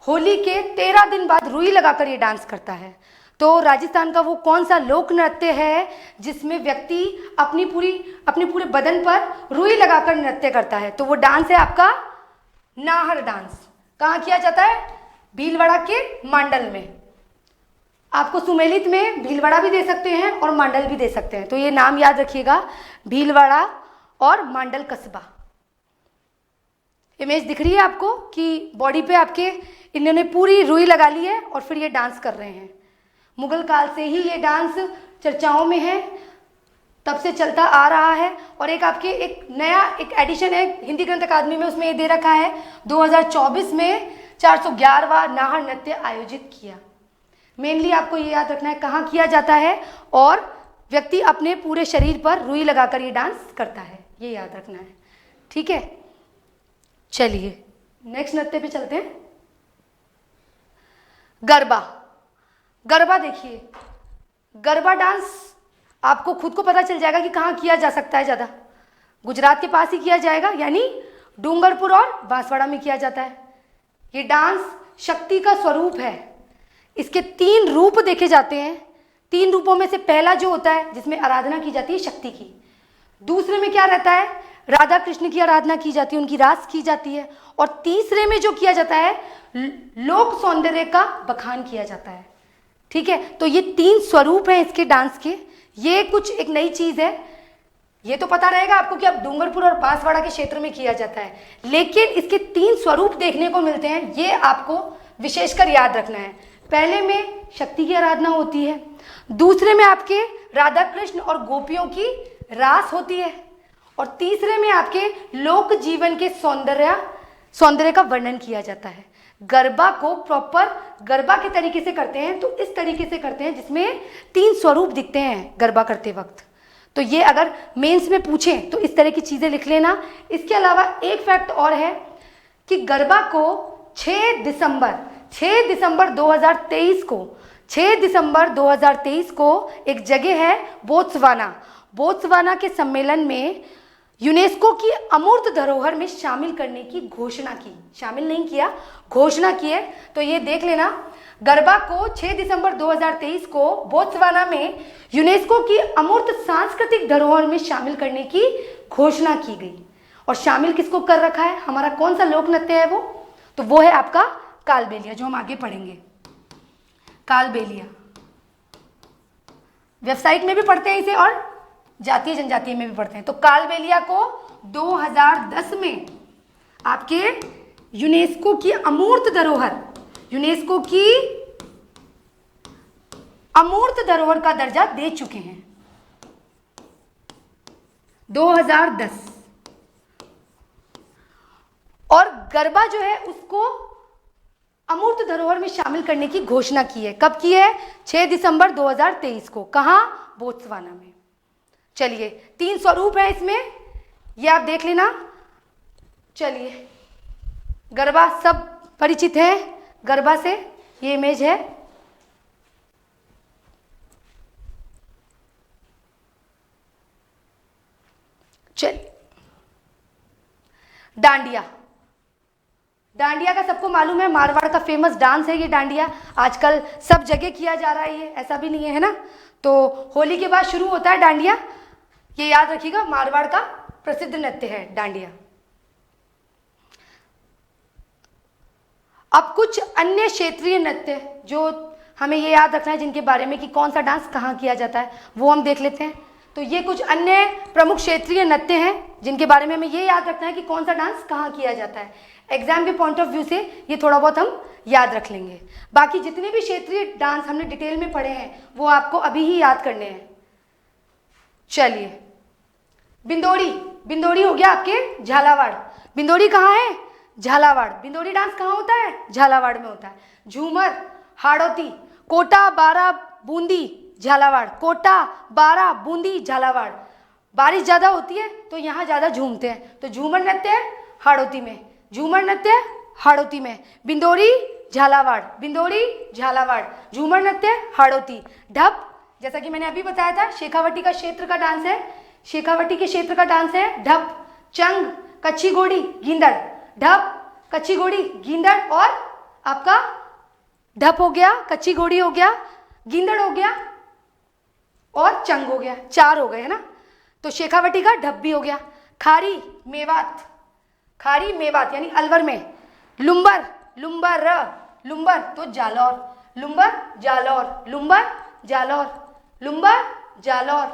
होली के 13 दिन बाद रुई लगाकर ये डांस करता है। तो राजस्थान का वो कौन सा लोक नृत्य है जिसमें व्यक्ति अपने पूरे बदन पर रुई लगाकर नृत्य करता है? तो वो डांस है आपका नाहर डांस। कहाँ किया जाता है? भीलवाड़ा के मांडल में। आपको सुमेलित में भीलवाड़ा भी दे सकते हैं और मांडल भी दे सकते हैं, तो ये नाम याद रखिएगा, भीलवाड़ा और मांडल कस्बा। इमेज दिख रही है आपको कि बॉडी पे आपके इन्होंने पूरी रुई लगा ली है और फिर ये डांस कर रहे हैं। मुगल काल से ही ये डांस चर्चाओं में है, तब से चलता आ रहा है। और एक आपके एक नया एक एडिशन है हिंदी ग्रंथ अकादमी में, उसमें ये दे रखा है 2024 में 411वां नाहर नृत्य आयोजित किया। मेनली आपको ये याद रखना है कहाँ किया जाता है और व्यक्ति अपने पूरे शरीर पर रुई लगाकर ये डांस करता है, ये याद रखना है, ठीक है। चलिए नेक्स्ट नृत्य पे चलते हैं। गरबा। गरबा देखिए, गरबा डांस आपको खुद को पता चल जाएगा कि कहाँ किया जा सकता है ज़्यादा। गुजरात के पास ही किया जाएगा, यानी डूंगरपुर और बांसवाड़ा में किया जाता है। ये डांस शक्ति का स्वरूप है। इसके 3 रूप देखे जाते हैं। 3 रूपों में से पहला जो होता है जिसमें आराधना की जाती है शक्ति की, दूसरे में क्या रहता है, राधा कृष्ण की आराधना की जाती है, उनकी रास की जाती है, और तीसरे में जो किया जाता है लोक सौंदर्य का बखान किया जाता है। ठीक है, तो ये 3 स्वरूप हैं इसके डांस के। ये कुछ एक नई चीज है, ये तो पता रहेगा आपको कि अब डूंगरपुर और बांसवाड़ा के क्षेत्र में किया जाता है, लेकिन इसके 3 स्वरूप देखने को मिलते हैं। ये आपको विशेषकर याद रखना है। पहले में शक्ति की आराधना होती है, दूसरे में आपके राधा कृष्ण और गोपियों की रास होती है, और तीसरे में आपके लोक जीवन के सौंदर्य का वर्णन किया जाता है। गरबा को प्रॉपर गरबा के तरीके से करते हैं, तो इस तरीके से करते हैं जिसमें 3 स्वरूप दिखते हैं गरबा करते वक्त। तो ये अगर मेंस में पूछें तो इस तरह की चीजें लिख लेना। इसके अलावा एक फैक्ट और है कि गरबा को 6 दिसंबर 2023 को 6 दिसंबर 2023 को एक जगह है बोत्सवाना के सम्मेलन में यूनेस्को की अमूर्त धरोहर में शामिल करने की घोषणा की। शामिल नहीं किया, घोषणा की है। तो ये देख लेना, गरबा को 6 दिसंबर 2023 को बोत्सवाना में यूनेस्को की अमूर्त सांस्कृतिक धरोहर में शामिल करने की घोषणा की गई। और शामिल किसको कर रखा है, हमारा कौन सा लोक नृत्य है वो, तो वो है आपका कालबेलिया, जो हम आगे पढ़ेंगे। कालबेलिया वेबसाइट में भी पढ़ते हैं इसे और जातीय जनजातीय में भी पढ़ते हैं। तो कालबेलिया को 2010 में आपके यूनेस्को की अमूर्त धरोहर का दर्जा दे चुके हैं, 2010। और गरबा जो है उसको अमूर्त धरोहर में शामिल करने की घोषणा की है। कब की है, 6 दिसंबर 2023 को। कहां, बोत्सवाना में। चलिए, 3 स्वरूप है इसमें, ये आप देख लेना। चलिए, गरबा सब परिचित है गरबा से, ये इमेज है। चलिए, डांडिया। डांडिया का सबको मालूम है, मारवाड़ का फेमस डांस है ये डांडिया। आजकल सब जगह किया जा रहा है, ये ऐसा भी नहीं है ना। तो होली के बाद शुरू होता है डांडिया, ये याद रखिएगा, मारवाड़ का प्रसिद्ध नृत्य है डांडिया। अब कुछ अन्य क्षेत्रीय नृत्य जो हमें ये याद रखना है, जिनके बारे में कि कौन सा डांस कहाँ किया जाता है, वो हम देख लेते हैं। तो ये कुछ अन्य प्रमुख क्षेत्रीय नृत्य हैं जिनके बारे में हमें ये याद रखना है कि कौन सा डांस कहाँ किया जाता है। एग्जाम के पॉइंट ऑफ व्यू से ये थोड़ा बहुत हम याद रख लेंगे। बाकी जितने भी क्षेत्रीय डांस हमने डिटेल में पढ़े हैं वो आपको अभी ही याद करने हैं। चलिए, बिंदोड़ी हो गया आपके झालावाड़। बिंदोड़ी कहाँ है, झालावाड़। बिंदोड़ी डांस कहाँ होता है, झालावाड़ में होता है। झूमर, हाड़ौती, कोटा, बारा, बूंदी, झालावाड़। कोटा, बारा, बूंदी, झालावाड़। बारिश ज्यादा होती है तो यहाँ ज्यादा झूमते हैं, तो झूमर नृत्य है हाड़ौती में, झूमर नृत्य हाड़ौती में। बिंदोड़ी, झालावाड़, बिंदोड़ी, झालावाड़, झूमर नृत्य हाड़ौती। ढप, जैसा कि मैंने अभी बताया था, शेखावटी का क्षेत्र का डांस है, शेखावटी के क्षेत्र का डांस है ढप। चंग, कच्ची घोड़ी, गींदड़। ढप, कच्ची घोड़ी, गींदड़, और आपका ढप हो गया, कच्ची घोड़ी हो गया, गींदड़ हो गया और चंग हो गया, 4 हो गए है ना। तो शेखावटी का ढप भी हो गया। खारी, मेवात, खारी मेवात यानी अलवर में। लुम्बर, लुम्बर तो जालौर, लुम्बर जालौर, लुम्बर जालौर, लुम्बर जालौर।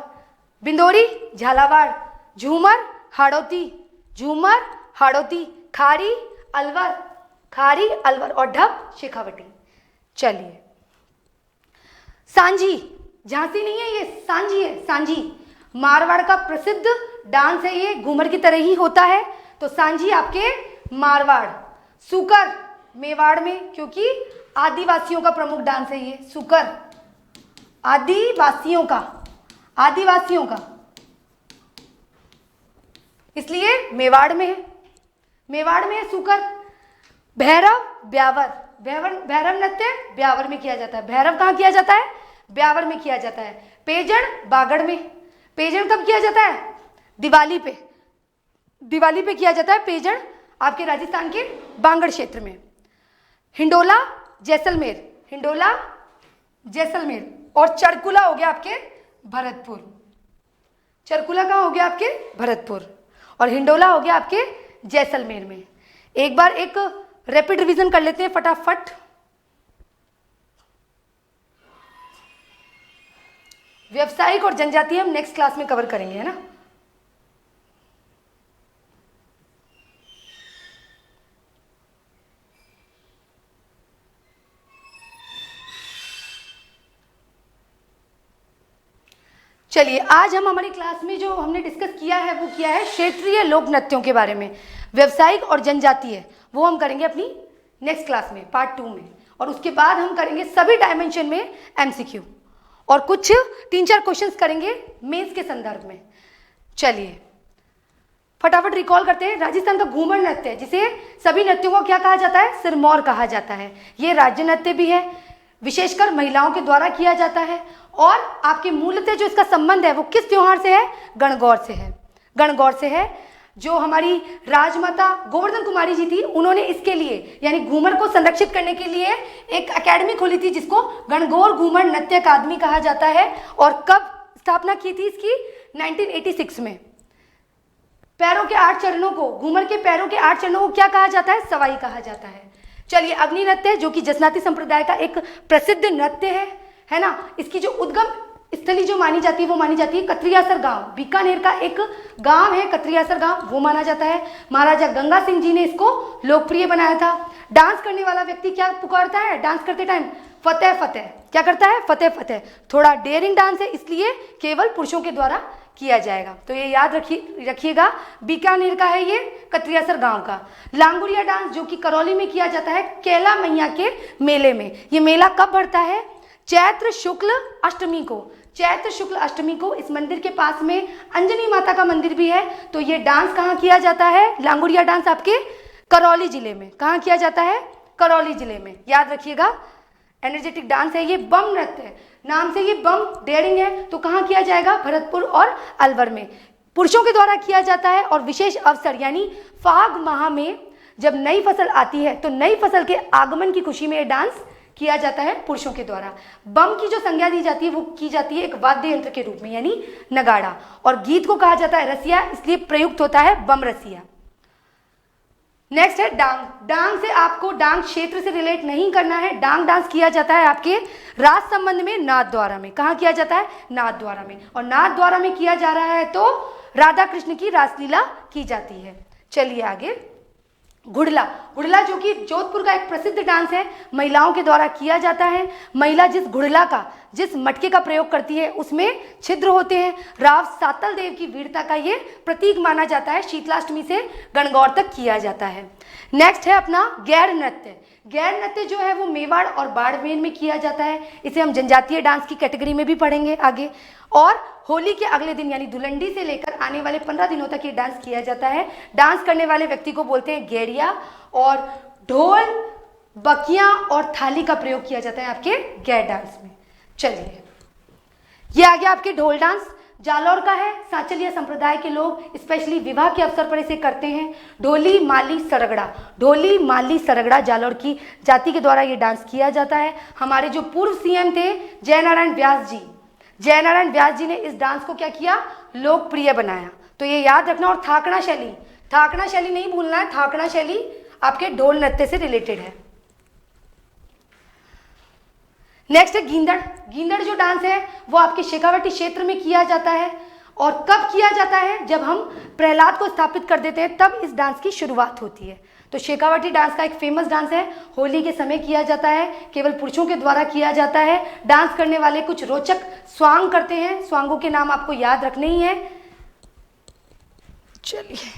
बिंदोड़ी, झालावाड़। झूमर, हाड़ौती, झूमर, हाड़ौती। खारी, अलवर और ढप शेखावटी। चलिए, सांझी, झांसी नहीं है ये, सांझी है, सांझी। मारवाड़ का प्रसिद्ध डांस है ये, घूमर की तरह ही होता है। तो सांझी आपके मारवाड़। सुकर, मेवाड़ में, क्योंकि आदिवासियों का प्रमुख डांस है ये। सुकर आदिवासियों का, इसलिए मेवाड़ में है, सुकर। भैरव ब्यावर, भैरव नृत्य ब्यावर में किया जाता है। भैरव कहाँ किया जाता है? ब्यावर में किया जाता है। पेजण बागड़ में। पेजण कब किया जाता है? दिवाली पे, दिवाली पे किया जाता है पेजण, आपके राजस्थान के बांगड़ क्षेत्र में। हिंडोला जैसलमेर, हिंडोला जैसलमेर। और चरकुला हो गया आपके भरतपुर। चरकुला कहाँ हो गया? आपके भरतपुर। और हिंडोला हो गया आपके जैसलमेर में। एक बार एक रैपिड रिवीजन कर लेते हैं फटाफट। व्यावसायिक और जनजातीय हम नेक्स्ट क्लास में कवर करेंगे, है ना। चलिए, आज हम हमारी क्लास में जो हमने डिस्कस किया है वो किया है क्षेत्रीय लोक नृत्यों के बारे में। व्यावसायिक और जनजातीय वो हम करेंगे अपनी नेक्स्ट क्लास में, पार्ट 2 में। और उसके बाद हम करेंगे सभी डायमेंशन में एमसीक्यू और कुछ 3-4 क्वेश्चंस करेंगे मेंस के संदर्भ में। चलिए फटाफट रिकॉल करते हैं। राजस्थान का घूमर नृत्य है, जिसे सभी नृत्यों को क्या कहा जाता है? सिरमौर कहा जाता है। ये राज्य नृत्य भी है, विशेषकर महिलाओं के द्वारा किया जाता है। और आपके मूलतः जो इसका संबंध है वो किस त्योहार से है? गणगौर से है। गणगौर से है। जो हमारी राजमाता गोवर्धन कुमारी जी थी, उन्होंने इसके लिए यानी घूमर को संरक्षित करने के लिए एक एकेडमी खोली थी, जिसको गणगौर घूमर नृत्य अकादमी कहा जाता है। और कब स्थापना की थी इसकी? 1986 में। पैरों के 8 चरणों को, घूमर के पैरों के 8 चरणों को क्या कहा जाता है? सवाई कहा जाता है। चलिए, अग्नि नृत्य जो कि जसनाती संप्रदाय का एक प्रसिद्ध नृत्य है ना। इसकी जो उद्गम स्थली जो मानी जाती है वो मानी जाती है कत्रियासर गांव, बीकानेर का एक गांव है कत्रियासर गांव, वो माना जाता है। महाराजा गंगा सिंह जी ने इसको लोकप्रिय बनाया था। डांस करने वाला व्यक्ति क्या पुकारता है डांस करते टाइम? फतेह फतेह। क्या करता है? फतेह फतेह। थोड़ा डेयरिंग डांस है, इसलिए केवल पुरुषों के द्वारा किया जाएगा, तो ये याद रखिएगा। बीकानेर का है ये, कत्रियासर गांव का। लांगुरिया डांस जो कि करौली में किया जाता है कैला मैया के मेले में। ये मेला कब बढ़ता है? चैत्र शुक्ल अष्टमी को। चैत्र शुक्ल अष्टमी को इस मंदिर के पास में अंजनी माता का मंदिर भी है। तो ये डांस कहाँ किया जाता है? लांगुरिया डांस आपके करौली जिले में। कहाँ किया जाता है? करौली जिले में। याद रखिएगा, एनर्जेटिक डांस है ये। बम नृत्य है, नाम से ये बम डेयरिंग है, तो कहाँ किया जाएगा? भरतपुर और अलवर में। पुरुषों के द्वारा किया जाता है। और विशेष अवसर यानी फाग माह में जब नई फसल आती है तो नई फसल के आगमन की खुशी में ये डांस किया जाता है पुरुषों के द्वारा। बम की जो संज्ञा दी जाती है वो की जाती है एक वाद्य यंत्र के रूप में यानी नगाड़ा। और गीत को कहा जाता है रसिया, इसलिए प्रयुक्त होता है बम रसिया। नेक्स्ट है डांग। डांग से आपको डांग क्षेत्र से रिलेट नहीं करना है। डांग डांस किया जाता है आपके राज संबंध में नाथद्वारा में। कहाँ किया जाता है? नाथद्वारा में। और नाथद्वारा में किया जा रहा है तो राधा कृष्ण की रासलीला की जाती है। चलिए आगे। घुड़ला। घुड़ला जो कि जोधपुर का एक प्रसिद्ध डांस है, महिलाओं के द्वारा किया जाता है। महिला जिस घुड़ला का, जिस मटके का प्रयोग करती है उसमें छिद्र होते हैं। राव सातल देव की वीरता का ये प्रतीक माना जाता है। शीतलाष्टमी से गणगौर तक किया जाता है। नेक्स्ट है अपना गैर नृत्य। गैर नृत्य जो है वो मेवाड़ और बाड़मेर में किया जाता है। इसे हम जनजातीय डांस की कैटेगरी में भी पढ़ेंगे आगे। और होली के अगले दिन यानी धुलंडी से लेकर आने वाले 15 दिनों तक ये डांस किया जाता है। डांस करने वाले व्यक्ति को बोलते हैं गैरिया। और ढोल, बकिया और थाली का प्रयोग किया जाता है आपके गैर डांस में। चलिए, ये आ गया आपके ढोल डांस। जालौर का है। सांचलिया संप्रदाय के लोग स्पेशली विवाह के अवसर पर इसे करते हैं। ढोली माली सरगड़ा। ढोली माली सरगड़ा जालौर की जाति के द्वारा ये डांस किया जाता है। हमारे जो पूर्व सीएम थे जयनारायण व्यास जी, जयनारायण व्यास जी ने इस डांस को क्या किया? लोकप्रिय बनाया। तो ये याद रखना। और थाकड़ा शैली, थाकड़ा शैली नहीं भूलना है। थाकड़ा शैली आपके ढोल नृत्य से रिलेटेड है। नेक्स्ट है गींदड़। गींदड़ जो डांस है वो आपके शेखावाटी क्षेत्र में किया जाता है। और कब किया जाता है? जब हम प्रहलाद को स्थापित कर देते हैं तब इस डांस की शुरुआत होती है। तो शेखावाटी डांस का एक फेमस डांस है, होली के समय किया जाता है, केवल पुरुषों के द्वारा किया जाता है। डांस करने वाले कुछ रोचक स्वांग करते हैं। स्वांगों के नाम आपको याद रखने ही है। चलिए,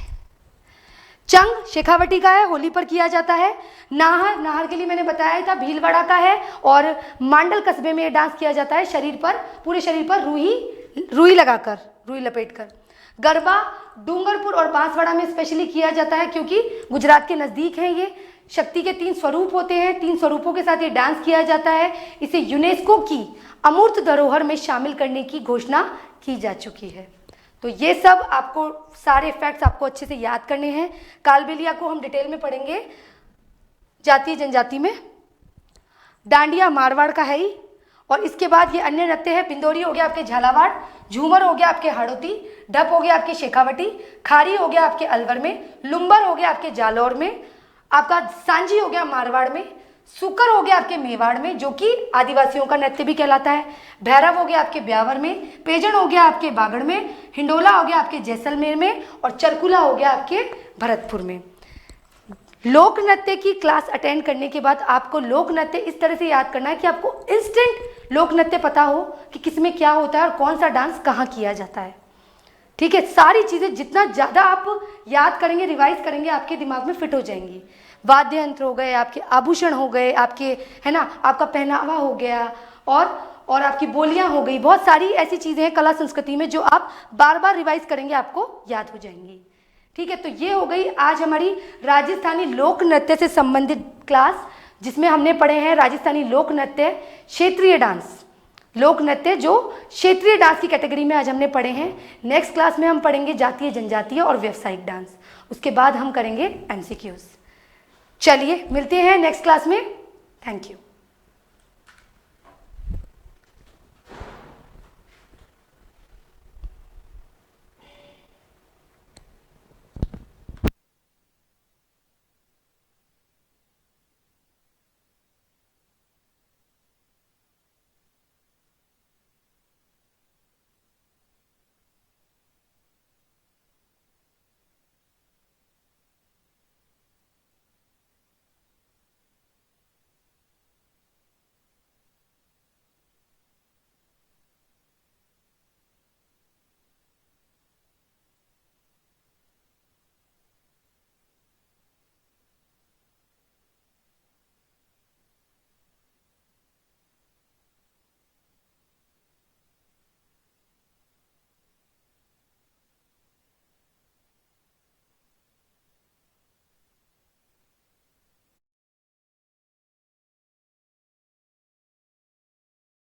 चंग शेखावटी का है, होली पर किया जाता है। नाहर, नाहर के लिए मैंने बताया था भीलवाड़ा का है। और मांडल कस्बे में ये डांस किया जाता है शरीर पर, पूरे शरीर पर रुई लगाकर, रुई लपेटकर। गरबा डूंगरपुर और बांसवाड़ा में स्पेशली किया जाता है क्योंकि गुजरात के नज़दीक है ये। शक्ति के 3 स्वरूप होते हैं, 3 स्वरूपों के साथ ये डांस किया जाता है। इसे यूनेस्को की अमूर्त धरोहर में शामिल करने की घोषणा की जा चुकी है। तो ये सब आपको सारे फैक्ट्स आपको अच्छे से याद करने हैं। कालबेलिया को हम डिटेल में पढ़ेंगे जातीय जनजाति में। डांडिया मारवाड़ का है ही, और इसके बाद ये अन्य नृत्य है। बिंदोरी हो गया आपके झालावाड़, झूमर हो गया आपके हाड़ौती, ढप हो गया आपके शेखावटी, खारी हो गया आपके अलवर में, लुम्बर हो गया आपके जालौर में, आपका सांझी हो गया मारवाड़ में, सुकर हो गया आपके मेवाड़ में जो कि आदिवासियों का नृत्य भी कहलाता है, भैरव हो गया आपके ब्यावर में, पेजन हो गया आपके बागड़ में, हिंडोला हो गया आपके जैसलमेर में, और चरकुला हो गया आपके भरतपुर में। लोक नृत्य की क्लास अटेंड करने के बाद आपको लोक नृत्य इस तरह से याद करना है कि आपको इंस्टेंट लोक नृत्य पता हो कि किसमें क्या होता है और कौन सा डांस कहाँ किया जाता है। ठीक है, सारी चीजें जितना ज्यादा आप याद करेंगे, रिवाइज करेंगे, आपके दिमाग में फिट हो जाएंगी। वाद्य यंत्र हो गए, आपके आभूषण हो गए, आपके है ना, आपका पहनावा हो गया, और आपकी बोलियां हो गई। बहुत सारी ऐसी चीजें हैं कला संस्कृति में जो आप बार बार रिवाइज करेंगे आपको याद हो जाएंगी। ठीक है, तो ये हो गई आज हमारी राजस्थानी लोक नृत्य से संबंधित क्लास, जिसमें हमने पढ़े हैं राजस्थानी लोक नृत्य, क्षेत्रीय डांस, लोक नृत्य जो क्षेत्रीय डांस की कैटेगरी में आज हमने पढ़े हैं। नेक्स्ट क्लास में हम पढ़ेंगे जातीय जनजातीय और व्यावसायिक डांस, उसके बाद हम करेंगे एमसीक्यूज। चलिए मिलते हैं नेक्स्ट क्लास में। Thank you.